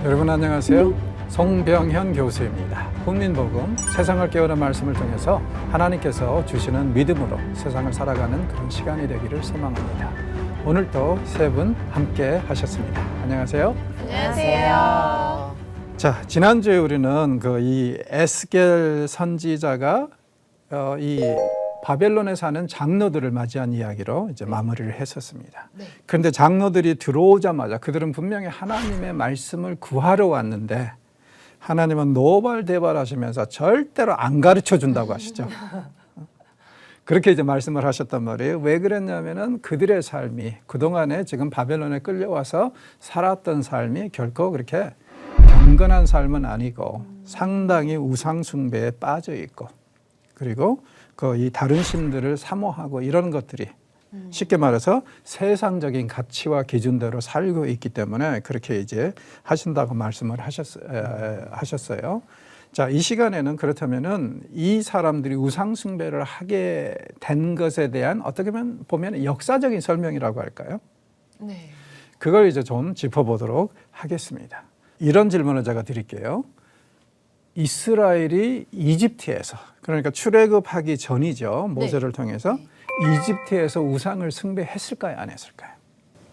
여러분 안녕하세요. 송병현 교수입니다. 국민복음 세상을 깨우는 말씀을 통해서 하나님께서 주시는 믿음으로 세상을 살아가는 그런 시간이 되기를 소망합니다. 오늘도 세 분 함께 하셨습니다. 안녕하세요. 안녕하세요. 자, 지난주에 우리는 이 에스겔 선지자가 이 바벨론에 사는 장로들을 맞이한 이야기로 이제 마무리를 했었습니다. 네. 그런데 장로들이 들어오자마자 그들은 분명히 하나님의 말씀을 구하러 왔는데 하나님은 노발대발하시면서 절대로 안 가르쳐 준다고 하시죠. 그렇게 이제 말씀을 하셨단 말이에요. 왜 그랬냐면은 그들의 삶이 그동안에 지금 바벨론에 끌려와서 살았던 삶이 결코 그렇게 경건한 삶은 아니고 상당히 우상숭배에 빠져 있고, 그리고 이 다른 신들을 사모하고 이런 것들이 쉽게 말해서 세상적인 가치와 기준대로 살고 있기 때문에 그렇게 이제 하신다고 말씀을 하셨어요. 자, 이 시간에는 그렇다면은 이 사람들이 우상 숭배를 하게 된 것에 대한 어떻게 보면 역사적인 설명이라고 할까요? 네. 그걸 이제 좀 짚어보도록 하겠습니다. 이런 질문을 제가 드릴게요. 이스라엘이 이집트에서, 그러니까 출애굽하기 전이죠. 모세를 통해서 이집트에서 우상을 숭배했을까요? 안 했을까요?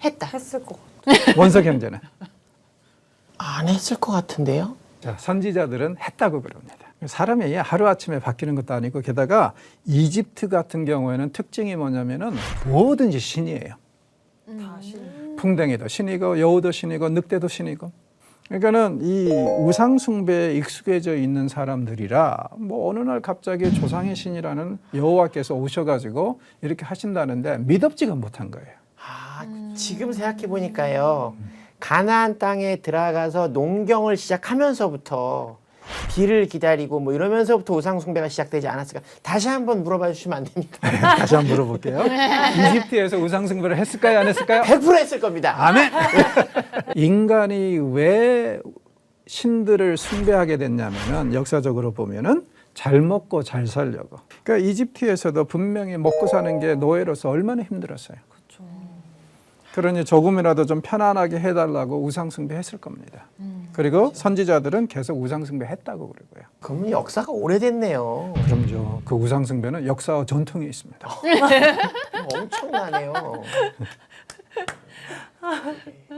했다. 했을 것 같아요. 원석 형제는? 안 했을 것 같은데요? 자, 선지자들은 했다고 그럽니다. 사람이 하루아침에 바뀌는 것도 아니고, 게다가 이집트 같은 경우에는 특징이 뭐냐면은 뭐든지 신이에요. 풍뎅이도 신이고 여우도 신이고 늑대도 신이고. 그러니까는 이 우상 숭배에 익숙해져 있는 사람들이라 어느 날 갑자기 조상의 신이라는 여호와께서 오셔가지고 이렇게 하신다는데 믿업지가 못한 거예요. 지금 생각해 보니까요, 가나안 땅에 들어가서 농경을 시작하면서부터 비를 기다리고 이러면서부터 우상 숭배가 시작되지 않았을까? 다시 한번 물어봐 주시면 안 됩니까? 다시 한번 물어볼게요. 이집트에서 우상 숭배를 했을까요? 안 했을까요? 100% 했을 겁니다. 아멘. 인간이 왜 신들을 숭배하게 됐냐면은 역사적으로 보면은 잘 먹고 잘 살려고. 그러니까 이집트에서도 분명히 먹고 사는 게 노예로서 얼마나 힘들었어요. 그렇죠. 그러니 조금이라도 좀 편안하게 해달라고 우상 숭배했을 겁니다. 그리고 선지자들은 계속 우상 숭배했다고 그러고요. 그럼 역사가 오래됐네요. 그럼요. 그 우상 숭배는 역사와 전통이 있습니다. 엄청나네요.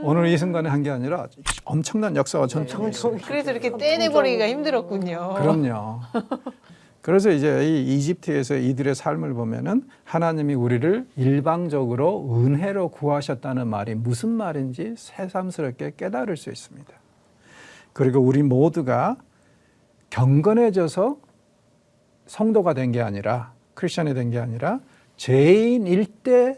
오늘 이 순간에 한 게 아니라 엄청난 역사와 전통이 있습니다. 그래서 이렇게 떼내버리기가 힘들었군요. 그럼요. 그래서 이제 이 이집트에서 이들의 삶을 보면은 하나님이 우리를 일방적으로 은혜로 구하셨다는 말이 무슨 말인지 새삼스럽게 깨달을 수 있습니다. 그리고 우리 모두가 경건해져서 성도가 된 게 아니라, 크리스천이 된 게 아니라 죄인일 때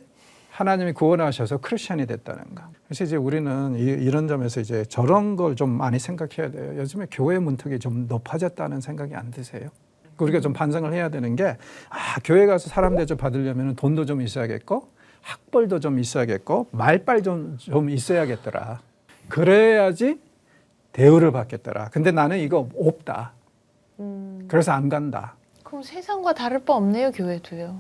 하나님이 구원하셔서 크리스천이 됐다는 거. 그래서 이제 우리는 이런 점에서 이제 저런 걸 좀 많이 생각해야 돼요. 요즘에 교회 문턱이 좀 높아졌다는 생각이 안 드세요? 우리가 좀 반성을 해야 되는 게, 교회 가서 사람 대접 받으려면 돈도 좀 있어야겠고, 학벌도 좀 있어야겠고, 말빨 좀 있어야겠더라. 그래야지 대우를 받겠더라. 근데 나는 이거 없다. 그래서 안 간다. 그럼 세상과 다를 바 없네요, 교회도요.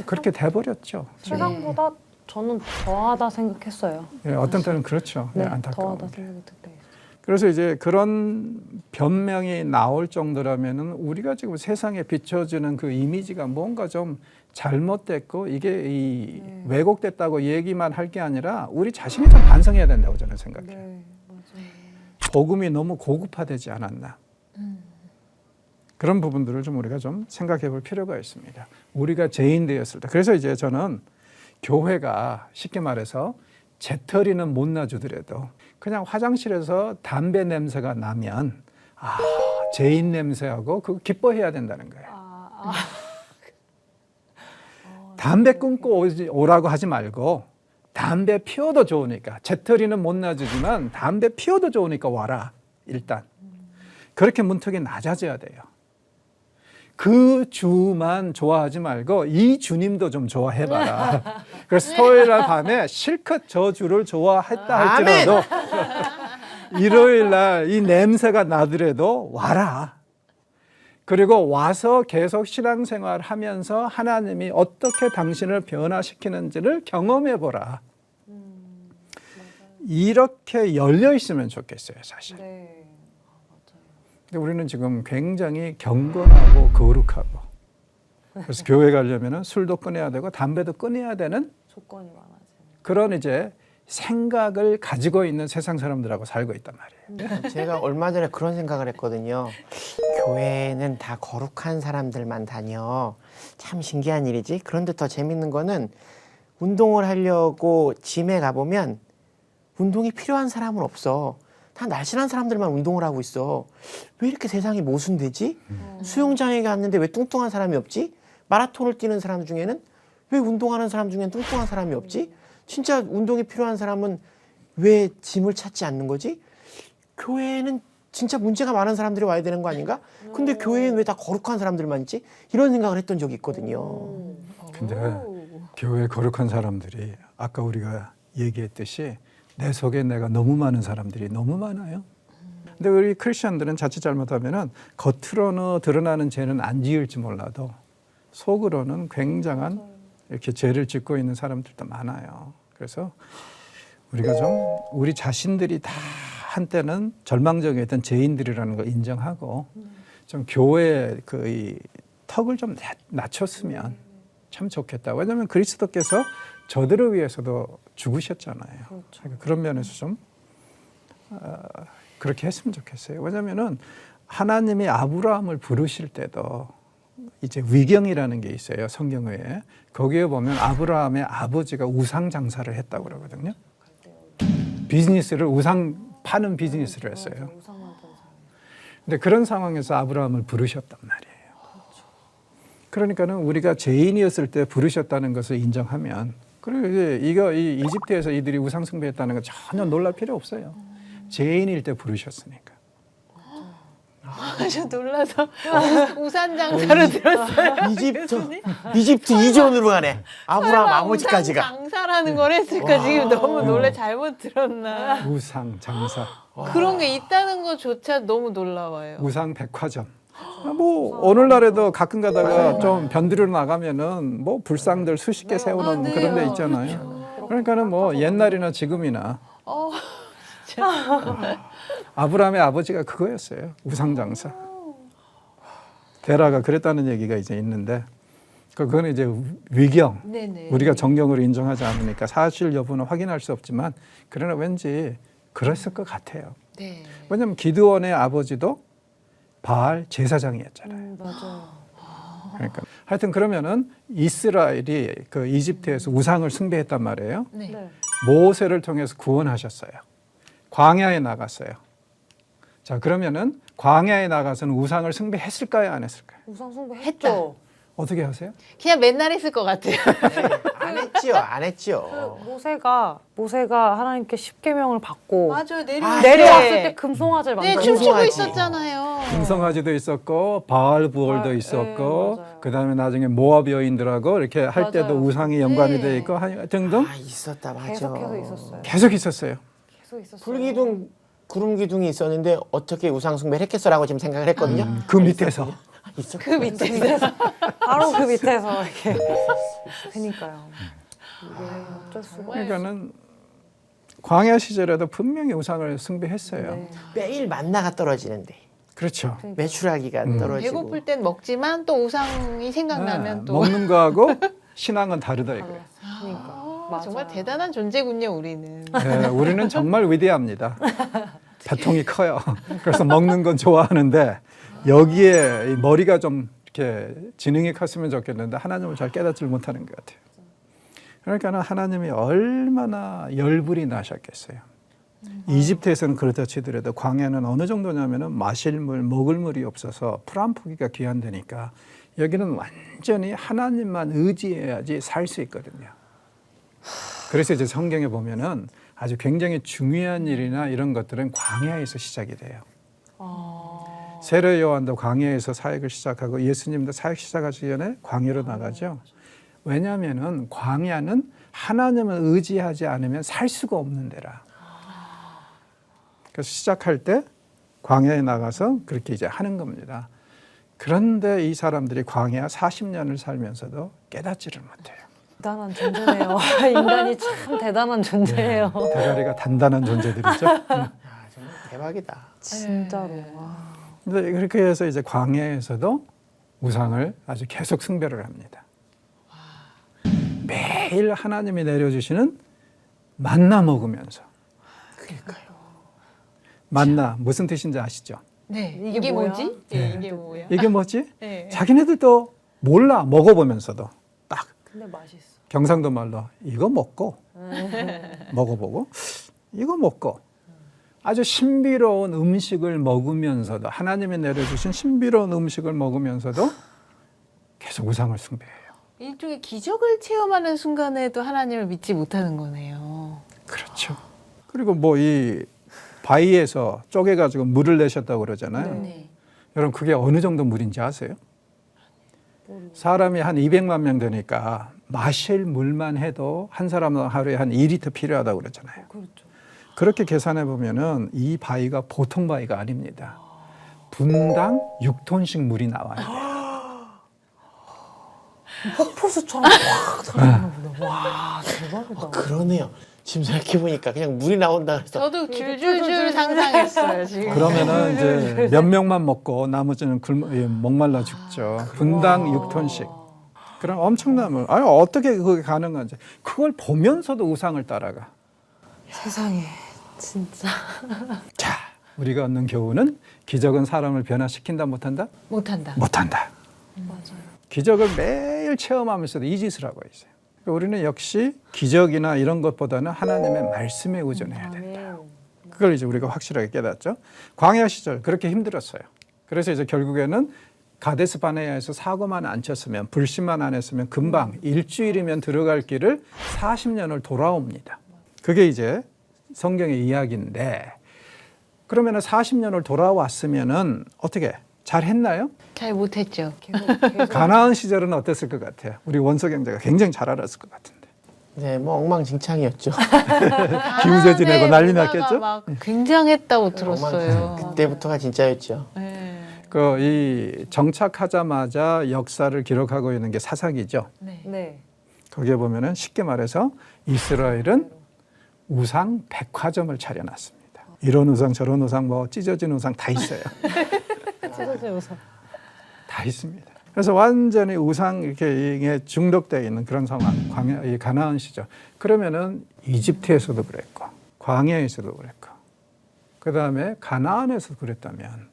그렇게 돼버렸죠. 세상보다 저는 더하다 생각했어요. 예, 어떤 때는 그렇죠. 네, 안타까운 더하다 게. 생각이 그때 있어요. 그래서 이제 그런 변명이 나올 정도라면은 우리가 지금 세상에 비춰주는 그 이미지가 뭔가 좀 잘못됐고 이게 왜곡됐다고 얘기만 할 게 아니라 우리 자신이 좀 반성해야 된다고 저는 생각해요. 네, 맞아요. 복음이 너무 고급화되지 않았나. 그런 부분들을 좀 우리가 좀 생각해 볼 필요가 있습니다. 우리가 죄인 되었을 때. 그래서 이제 저는 교회가 쉽게 말해서 재떨이는 못 놔주더라도 그냥 화장실에서 담배 냄새가 나면 죄인 냄새하고 그거 기뻐해야 된다는 거예요. 담배 끊고 오라고 하지 말고 담배 피워도 좋으니까, 재떨이는 못 놔주지만 담배 피워도 좋으니까 와라. 일단 그렇게 문턱이 낮아져야 돼요. 그 주만 좋아하지 말고 이 주님도 좀 좋아해봐라. 그래서 토요일 날 밤에 실컷 저 주를 좋아했다 할지라도 일요일 날 이 냄새가 나더라도 와라. 그리고 와서 계속 신앙생활 하면서 하나님이 어떻게 당신을 변화시키는지를 경험해보라. 이렇게 열려 있으면 좋겠어요, 사실. 네. 근데 우리는 지금 굉장히 경건하고 거룩하고, 그래서 교회 가려면은 술도 끊어야 되고 담배도 끊어야 되는 조건이 많아지는. 그런 이제 생각을 가지고 있는 세상 사람들하고 살고 있단 말이에요. 제가 얼마 전에 그런 생각을 했거든요. 교회는 다 거룩한 사람들만 다녀. 참 신기한 일이지. 그런데 더 재밌는 거는 운동을 하려고 짐에 가보면 운동이 필요한 사람은 없어. 다 날씬한 사람들만 운동을 하고 있어. 왜 이렇게 세상이 모순되지? 수영장에 갔는데 왜 뚱뚱한 사람이 없지? 마라톤을 뛰는 사람 중에는 왜 운동하는 사람 중엔 뚱뚱한 사람이 없지? 진짜 운동이 필요한 사람은 왜 짐을 찾지 않는 거지? 교회는 진짜 문제가 많은 사람들이 와야 되는 거 아닌가? 근데 교회는 왜 다 거룩한 사람들만 있지? 이런 생각을 했던 적이 있거든요. 근데 교회 거룩한 사람들이 아까 우리가 얘기했듯이 내 속에 내가 너무 많은 사람들이 너무 많아요. 근데 우리 크리스천들은 자칫 잘못하면은 겉으로는 드러나는 죄는 안 지을지 몰라도 속으로는 굉장한 이렇게 죄를 짓고 있는 사람들도 많아요. 그래서 우리가 좀 우리 자신들이 다 한때는 절망적이었던 죄인들이라는 걸 인정하고 좀 교회의 이 턱을 좀 낮췄으면 참 좋겠다. 왜냐하면 그리스도께서 저들을 위해서도 죽으셨잖아요. 그러니까 그런 면에서 좀 그렇게 했으면 좋겠어요. 왜냐하면은 하나님이 아브라함을 부르실 때도 이제 위경이라는 게 있어요. 성경에. 거기에 보면 아브라함의 아버지가 우상 장사를 했다고 그러거든요. 비즈니스를 우상 파는 비즈니스를 했어요. 근데 그런 상황에서 아브라함을 부르셨단 말이에요. 그러니까는 우리가 죄인이었을 때 부르셨다는 것을 인정하면 그리고 이제 이 이집트에서 이들이 우상 숭배했다는 건 전혀 놀랄 필요 없어요. 죄인일 때 부르셨으니까. 저 놀라서 우산 장사로 들었어요. 이집트 이전으로 가네. 아브라함 아버지까지가. 우상 장사라는 걸 했을까 지금 너무 놀래 잘못 들었나. 우상 장사, 그런 게 있다는 것조차 너무 놀라워요. 우상 백화점. 뭐 오늘날에도 가끔 가다가 좀 변두리로 나가면은 뭐 불상들 수십 개 세워놓은 네. 그런 데 있잖아요. 그러니까는 뭐 옛날이나 지금이나 아브라함의 아버지가 그거였어요. 우상 장사. 데라가 그랬다는 얘기가 이제 있는데 그거는 이제 위경. 네네. 우리가 정경으로 인정하지 않으니까 사실 여부는 확인할 수 없지만 그러나 왠지 그랬을 것 같아요. 네. 왜냐하면 기드온의 아버지도 바알 제사장이었잖아요. 맞아요. 그러니까 하여튼 그러면은 이스라엘이 그 이집트에서 우상을 숭배했단 말이에요. 네. 네. 모세를 통해서 구원하셨어요. 광야에 나갔어요. 자, 그러면은 광야에 나가서는 우상을 숭배했을까요, 안 했을까요? 우상 숭배 했다. 했죠. 어떻게 하세요? 그냥 맨날 했을 것 같아요. 안 했지요, 안 했지요. 모세가 하나님께 십계명을 받고 맞아요. 내려왔을 때 금송아지를 네, 만들고 춤추고 금송아지. 있었잖아요. 금송아지도 있었고 바알 부월도 바알, 있었고 네, 맞아요. 그다음에 나중에 모압 여인들하고 이렇게 할 때도 맞아요. 우상이 연관이 네. 돼 있고 등등 아, 있었다, 맞아. 계속해서 있었어요. 계속 있었어요. 계속 있었어요. 불기둥, 구름 기둥이 있었는데 어떻게 우상 숭배를 했겠어라고 지금 생각을 했거든요. 그 밑에서 있었고. 그 밑에서. 바로 그 밑에서 이렇게 그러니까요. 이게 어쩔 수가 없어요. 그러니까는 광야 시절에도 분명히 우상을 숭배했어요. 네. 매일 만나가 떨어지는데 그렇죠. 메추라기가 떨어지고. 배고플 땐 먹지만 또 우상이 생각나면 네, 또. 먹는 거하고 신앙은 다르다 이거예요. 그러니까. 정말 맞아요. 대단한 존재군요, 우리는. 네, 우리는 정말 위대합니다. 배통이 커요. 그래서 먹는 건 좋아하는데 여기에 이 머리가 좀 이렇게 지능이 컸으면 좋겠는데 하나님을 잘 깨닫지 못하는 것 같아요. 그러니까 하나님이 얼마나 열불이 나셨겠어요. 이집트에서는 그렇다 치더라도 광야는 어느 정도냐면은 마실 물, 먹을 물이 없어서 풀 한 포기가 귀한데니까 여기는 완전히 하나님만 의지해야지 살 수 있거든요. 그래서 이제 성경에 보면은 아주 굉장히 중요한 일이나 이런 것들은 광야에서 시작이 돼요. 세례 요한도 광야에서 사역을 시작하고 예수님도 사역 시작하기 전에 광야로 나가죠. 왜냐하면은 광야는 하나님을 의지하지 않으면 살 수가 없는 데라. 그래서 시작할 때 광야에 나가서 그렇게 이제 하는 겁니다. 그런데 이 사람들이 광야 40년을 살면서도 깨닫지를 못해요. 대단한 존재네요. 인간이 참 대단한 존재예요. 대가리가 단단한 존재들이죠. 야, 정말 대박이다. 진짜로. 와. 근데 그렇게 해서 이제 광야에서도 우상을 아주 계속 숭배를 합니다. 매일 하나님이 내려주시는 만나 먹으면서. 그러니까요. 만나 무슨 뜻인지 아시죠? 네. 이게 이게 뭐야? 뭐지? 네. 이게 뭐야? 이게 뭐지? 네. 자기네들도 몰라. 먹어보면서도 딱 근데 맛있어. 경상도 말로 이거 먹고 먹어보고 이거 먹고 아주 신비로운 음식을 먹으면서도 하나님이 내려주신 신비로운 음식을 먹으면서도 계속 우상을 숭배해요. 일종의 기적을 체험하는 순간에도 하나님을 믿지 못하는 거네요. 그렇죠. 그리고 뭐 이 바위에서 쪼개가지고 물을 내셨다고 그러잖아요. 네. 여러분 그게 어느 정도 물인지 아세요? 사람이 한 200만 명 되니까 마실 물만 해도 한 사람은 하루에 한 2리터 필요하다고 그러잖아요. 그렇죠. 그렇게 계산해 보면은 이 바위가 보통 바위가 아닙니다. 분당 6톤씩 물이 나와요. 폭포수처럼 확 터지나 보다. 와, 대박이다. 그러네요. 지금 생각해보니까 그냥 물이 나온다 그래서 저도 줄줄줄 상상했어요 지금. 그러면은 이제 몇 명만 먹고 나머지는 목말라 죽죠. 분당 6톤씩. 그럼 엄청난 물. 아니 어떻게 그게 가능한지. 그걸 보면서도 우상을 따라가. 세상에 진짜. 자, 우리가 얻는 교훈은 기적은 사람을 변화시킨다 못한다? 못한다. 못한다. 맞아요. 기적을 매일 체험하면서도 이 짓을 하고 있어요. 우리는 역시 기적이나 이런 것보다는 하나님의 말씀에 의존해야 된다. 그걸 이제 우리가 확실하게 깨닫죠. 광야 시절 그렇게 힘들었어요. 그래서 이제 결국에는 가데스 바네아에서 사고만 안 쳤으면 불신만 안 했으면 금방 일주일이면 들어갈 길을 40년을 돌아옵니다. 그게 이제 성경의 이야기인데 그러면은 40년을 돌아왔으면은 어떻게 잘했나요? 잘 못했죠. 계속 가나안 시절은 어땠을 것 같아요? 우리 원서 경제가 굉장히 잘 알았을 것 같은데. 네, 뭐 엉망진창이었죠. 기우제 지내고 난리 문화가 났겠죠? 막 굉장했다고 들었어요. 그때부터가 진짜였죠. 네. 그 이 정착하자마자 역사를 기록하고 있는 게 사사기죠. 네. 네. 거기에 보면은 쉽게 말해서 이스라엘은 우상 백화점을 차려놨습니다. 이런 우상 저런 우상 뭐 찢어진 우상 다 있어요. 찢어져 웃어. 다 있습니다. 그래서 완전히 우상 이렇게 중독되어 있는 그런 상황, 이 가나안 시절. 그러면은 이집트에서도 그랬고, 광야에서도 그랬고, 그 다음에 가나안에서도 그랬다면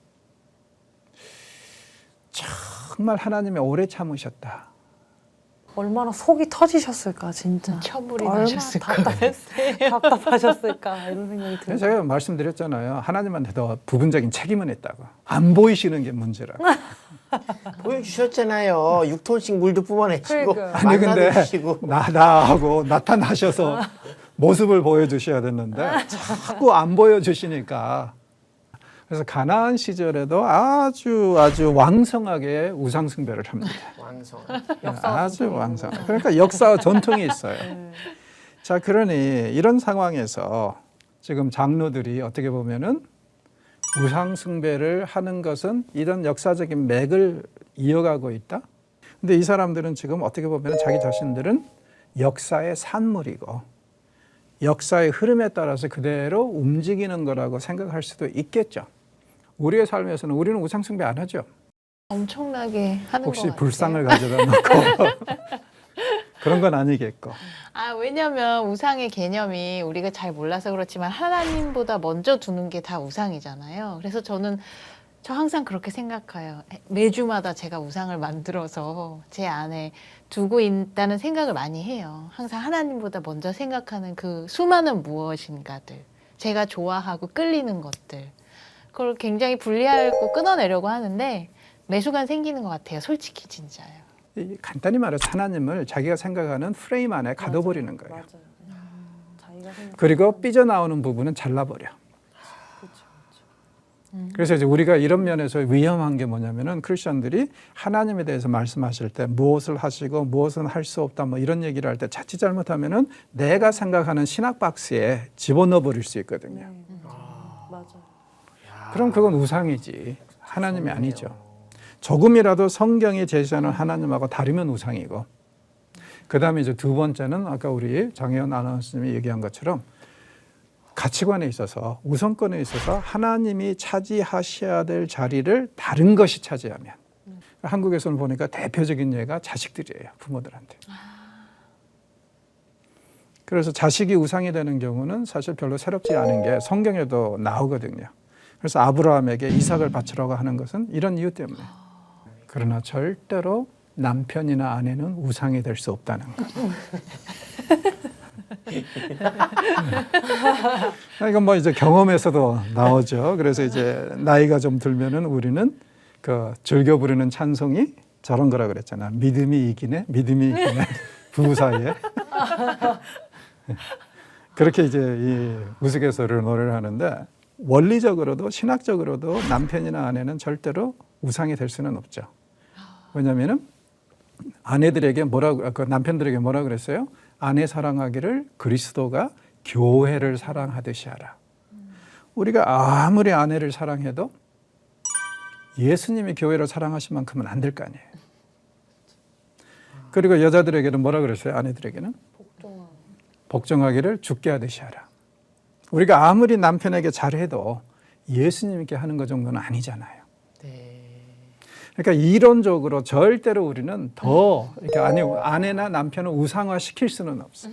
정말 하나님이 오래 참으셨다. 얼마나 속이 터지셨을까 진짜. 처불이 얼마나 나셨을 거예요. 답답하셨을까 이런 생각이 들어요. 제가 말씀드렸잖아요. 하나님한테 더 부분적인 책임은 있다고. 안 보이시는 게 문제라고. 보여주셨잖아요. 6톤씩 물도 뿜어내시고 그러니까요. 아니 근데 만나도 주시고. 나하고 나타나셔서 모습을 보여주셔야 됐는데 자꾸 안 보여주시니까 그래서 가나안 시절에도 아주 왕성하게 우상 숭배를 합니다. 왕성. 아주 왕성. 그러니까 역사와 전통이 있어요. 자, 그러니 이런 상황에서 지금 장로들이 어떻게 보면은 우상 숭배를 하는 것은 이런 역사적인 맥을 이어가고 있다. 근데 이 사람들은 지금 어떻게 보면 자기 자신들은 역사의 산물이고 역사의 흐름에 따라서 그대로 움직이는 거라고 생각할 수도 있겠죠. 우리의 삶에서는 우리는 우상 숭배 안 하죠. 엄청나게 하는 것 혹시 같아요. 불상을 가져다 놓고 그런 건 아니겠고. 아, 왜냐면 우상의 개념이 우리가 잘 몰라서 그렇지만 하나님보다 먼저 두는 게 다 우상이잖아요. 그래서 저 항상 그렇게 생각해요. 매주마다 제가 우상을 만들어서 제 안에 두고 있다는 생각을 많이 해요. 항상 하나님보다 먼저 생각하는 그 수많은 무엇인가들, 제가 좋아하고 끌리는 것들, 그걸 굉장히 분리하고 끊어내려고 하는데 매순간 생기는 것 같아요. 솔직히 진짜요. 간단히 말해서 하나님을 자기가 생각하는 프레임 안에 가둬버리는 거예요. 맞아요. 자기가 생각. 그리고 삐져나오는 부분은 잘라버려. 그래서 이제 우리가 이런 면에서 위험한 게 뭐냐면은 크리스천들이 하나님에 대해서 말씀하실 때 무엇을 하시고 무엇은 할 수 없다 뭐 이런 얘기를 할 때 자칫 잘못하면은 내가 생각하는 신학 박스에 집어넣어 버릴 수 있거든요. 맞아요. 그럼 그건 우상이지 하나님이 아니죠. 조금이라도 성경이 제시하는 하나님하고 다르면 우상이고 그다음에 이제 두 번째는 아까 우리 장혜연 아나운서님이 얘기한 것처럼 가치관에 있어서 우선권에 있어서 하나님이 차지하셔야 될 자리를 다른 것이 차지하면 한국에서는 보니까 대표적인 예가 자식들이에요. 부모들한테. 그래서 자식이 우상이 되는 경우는 사실 별로 새롭지 않은 게 성경에도 나오거든요. 그래서 아브라함에게 이삭을 바치라고 하는 것은 이런 이유 때문에. 그러나 절대로 남편이나 아내는 우상이 될 수 없다는 것. 이건 뭐 이제 경험에서도 나오죠. 그래서 이제 나이가 좀 들면은 우리는 그 즐겨 부르는 찬송이 저런 거라 그랬잖아. 믿음이 이기네, 믿음이 이기네. 부부 사이에. 그렇게 이제 이 우스갯소리를 노래를 하는데 원리적으로도 신학적으로도 남편이나 아내는 절대로 우상이 될 수는 없죠. 왜냐하면은 아내들에게 그 남편들에게 뭐라 그랬어요? 아내 사랑하기를 그리스도가 교회를 사랑하듯이 하라. 우리가 아무리 아내를 사랑해도 예수님이 교회를 사랑하신 만큼은 안 될 거 아니에요. 그리고 여자들에게는 뭐라 그랬어요? 아내들에게는 복종하기를 죽게 하듯이 하라. 우리가 아무리 남편에게 잘해도 예수님께 하는 것 정도는 아니잖아요. 네. 그러니까 이론적으로 절대로 우리는 더 이렇게 아내나 남편을 우상화 시킬 수는 없어요.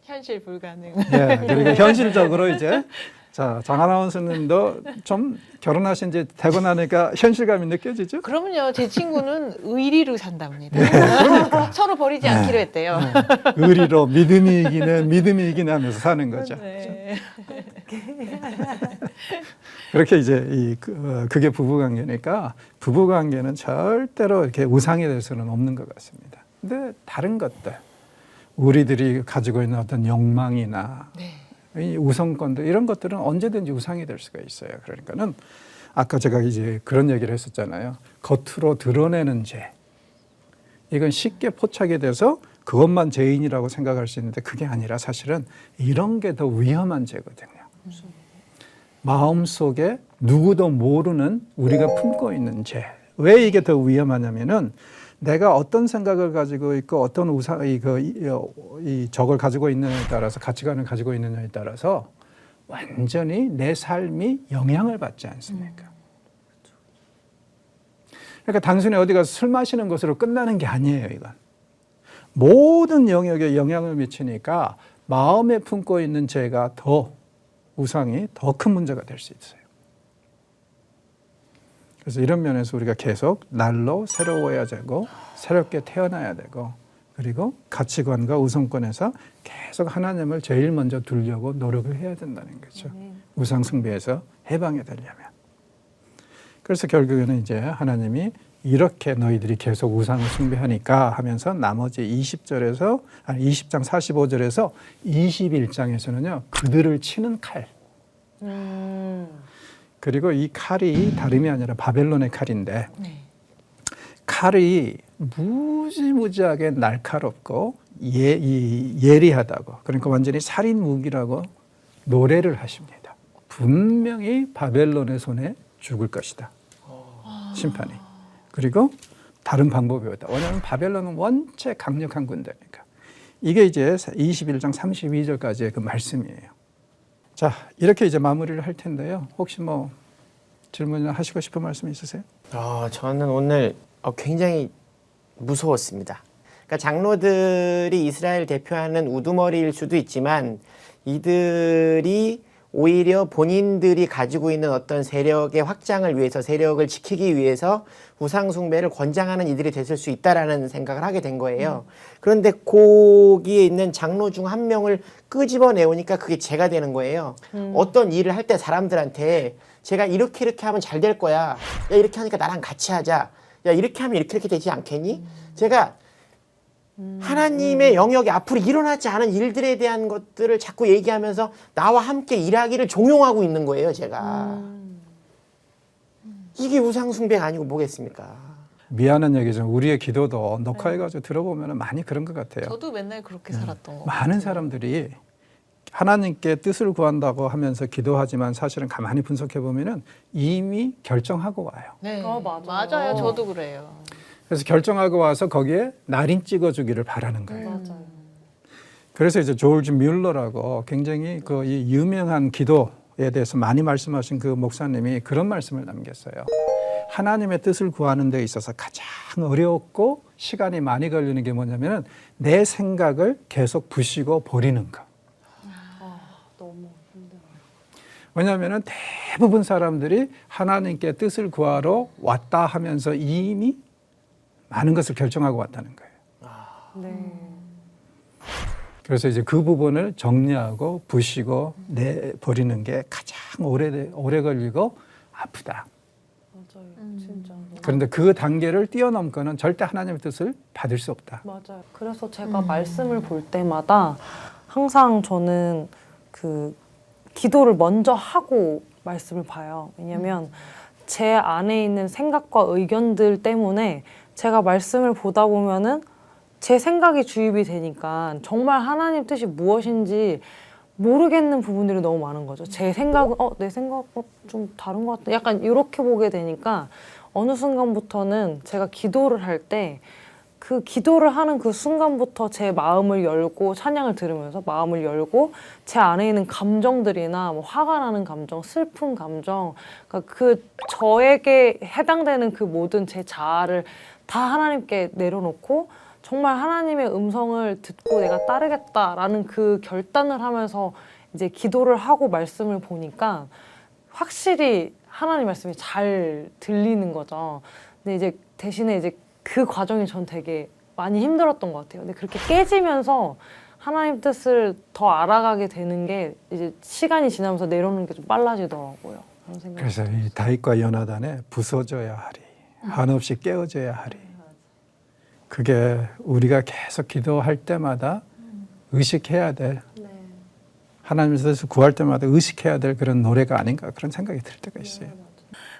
현실 불가능. 네, 그리고 현실적으로 이제 자, 장 아나운서님도 좀 결혼하신 지 되고 나니까 현실감이 느껴지죠? 그러면요, 제 친구는 의리로 산답니다. 서로 버리지 네. 않기로 했대요. 의리로 믿음이 이기네 하면서 사는 거죠. 네. 그렇게 이제 그게 부부관계니까 부부관계는 절대로 이렇게 우상이 될 수는 없는 것 같습니다. 근데 다른 것들, 우리들이 가지고 있는 어떤 욕망이나 네. 이 우선권들 이런 것들은 언제든지 우상이 될 수가 있어요. 그러니까는 아까 제가 이제 그런 얘기를 했었잖아요. 겉으로 드러내는 죄. 이건 쉽게 포착이 돼서 그것만 죄인이라고 생각할 수 있는데 그게 아니라 사실은 이런 게 더 위험한 죄거든요. 마음속에 누구도 모르는 우리가 품고 있는 죄. 왜 이게 더 위험하냐면은 내가 어떤 생각을 가지고 있고 어떤 적을 가지고 있느냐에 따라서 가치관을 가지고 있느냐에 따라서 완전히 내 삶이 영향을 받지 않습니까? 그러니까 단순히 어디 가서 술 마시는 것으로 끝나는 게 아니에요, 이건. 모든 영역에 영향을 미치니까 마음에 품고 있는 죄가 우상이 더 큰 문제가 될 수 있어요. 그래서 이런 면에서 우리가 계속 날로 새로워야 되고 새롭게 태어나야 되고 그리고 가치관과 우선권에서 계속 하나님을 제일 먼저 두려고 노력을 해야 된다는 거죠. 우상 숭배에서 해방이 되려면. 그래서 결국에는 이제 하나님이 이렇게 너희들이 계속 우상을 숭배하니까 하면서 나머지 20장 45절에서 21장에서는요. 그들을 치는 칼. 그리고 이 칼이 다름이 아니라 바벨론의 칼인데 네. 칼이 무지무지하게 날카롭고 예리하다고 그러니까 완전히 살인 무기라고 노래를 하십니다. 분명히 바벨론의 손에 죽을 것이다. 심판이. 그리고 다른 방법이 없다. 왜냐하면 바벨론은 원체 강력한 군대니까. 이게 이제 21장 32절까지의 그 말씀이에요. 자, 이렇게 이제 마무리를 할 텐데요. 혹시 뭐 질문 하시고 싶은 말씀 있으세요? 저는 오늘 굉장히 무서웠습니다. 그러니까 장로들이 이스라엘 대표하는 우두머리일 수도 있지만 이들이 오히려 본인들이 가지고 있는 어떤 세력의 확장을 위해서 세력을 지키기 위해서 우상숭배를 권장하는 이들이 됐을 수 있다라는 생각을 하게 된 거예요. 그런데 거기에 있는 장로 중 한 명을 끄집어내오니까 그게 죄가 되는 거예요. 어떤 일을 할 때 사람들한테 제가 이렇게 하면 잘 될 거야. 야, 이렇게 하니까 나랑 같이 하자. 야, 이렇게 하면 이렇게 되지 않겠니? 제가 하나님의 영역에 앞으로 일어나지 않은 일들에 대한 것들을 자꾸 얘기하면서 나와 함께 일하기를 종용하고 있는 거예요, 제가. 이게 우상숭배가 아니고 뭐겠습니까? 미안한 얘기죠. 우리의 기도도 녹화해가지고 들어보면 많이 그런 것 같아요. 저도 맨날 그렇게 살았던 거. 많은 사람들이 하나님께 뜻을 구한다고 하면서 기도하지만 사실은 가만히 분석해 보면은 이미 결정하고 와요. 네, 맞아요. 맞아요. 저도 그래요. 그래서 결정하고 와서 거기에 날인 찍어주기를 바라는 거예요. 맞아요. 그래서 이제 조르지 뮬러라고 굉장히 그 이 유명한 기도에 대해서 많이 말씀하신 그 목사님이 그런 말씀을 남겼어요. 하나님의 뜻을 구하는 데 있어서 가장 어렵고 시간이 많이 걸리는 게 뭐냐면은 내 생각을 계속 부시고 버리는 거. 너무 힘들어요. 왜냐하면은 대부분 사람들이 하나님께 뜻을 구하러 왔다 하면서 이미 많은 것을 결정하고 왔다는 거예요. 네. 그래서 이제 그 부분을 정리하고 부시고 내버리는 게 가장 오래 걸리고 아프다. 맞아요. 진짜. 그런데 그 단계를 뛰어넘고는 절대 하나님의 뜻을 받을 수 없다. 맞아요. 그래서 제가 말씀을 볼 때마다 항상 저는 그 기도를 먼저 하고 말씀을 봐요. 왜냐면 제 안에 있는 생각과 의견들 때문에 제가 말씀을 보다 보면은 제 생각이 주입이 되니까 정말 하나님 뜻이 무엇인지 모르겠는 부분들이 너무 많은 거죠. 제 생각은 내 생각 좀 다른 것 같다. 약간 이렇게 보게 되니까 어느 순간부터는 제가 기도를 할 때 그 기도를 하는 그 순간부터 제 마음을 열고 찬양을 들으면서 마음을 열고 제 안에 있는 감정들이나 뭐 화가 나는 감정, 슬픈 감정, 그러니까 그 저에게 해당되는 그 모든 제 자아를 다 하나님께 내려놓고 정말 하나님의 음성을 듣고 내가 따르겠다라는 그 결단을 하면서 이제 기도를 하고 말씀을 보니까 확실히 하나님 말씀이 잘 들리는 거죠. 근데 이제 대신에 이제 그 과정이 전 되게 많이 힘들었던 것 같아요. 근데 그렇게 깨지면서 하나님 뜻을 더 알아가게 되는 게 이제 시간이 지나면서 내려오는 게 좀 빨라지더라고요. 그런 생각이 그래서 이 다윗과 요나단에 부서져야 하리, 한없이 깨어져야 하리. 그게 우리가 계속 기도할 때마다 의식해야 될, 하나님의 뜻을 구할 때마다 의식해야 될 그런 노래가 아닌가 그런 생각이 들 때가 있어요.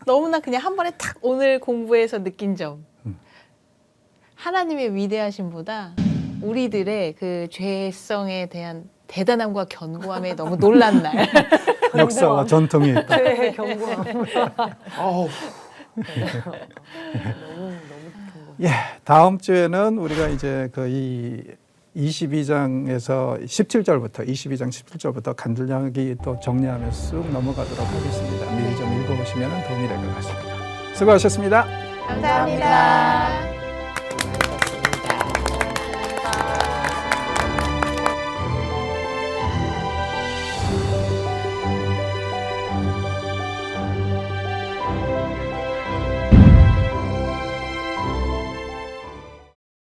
너무나 그냥 한 번에 탁 오늘 공부해서 느낀 점. 하나님의 위대하심보다 우리들의 그 죄성에 대한 대단함과 견고함에 너무 놀란 날. 역사와 전통이 있다. 네, 경고함. 어우, 예, 다음 주에는 우리가 이제 그 이 22장에서 17절부터 22장 17절부터 간단하게 또 정리하면서 쑥 넘어가도록 하겠습니다. 미리 좀 읽어보시면 도움이 될 것 같습니다. 수고하셨습니다. 감사합니다.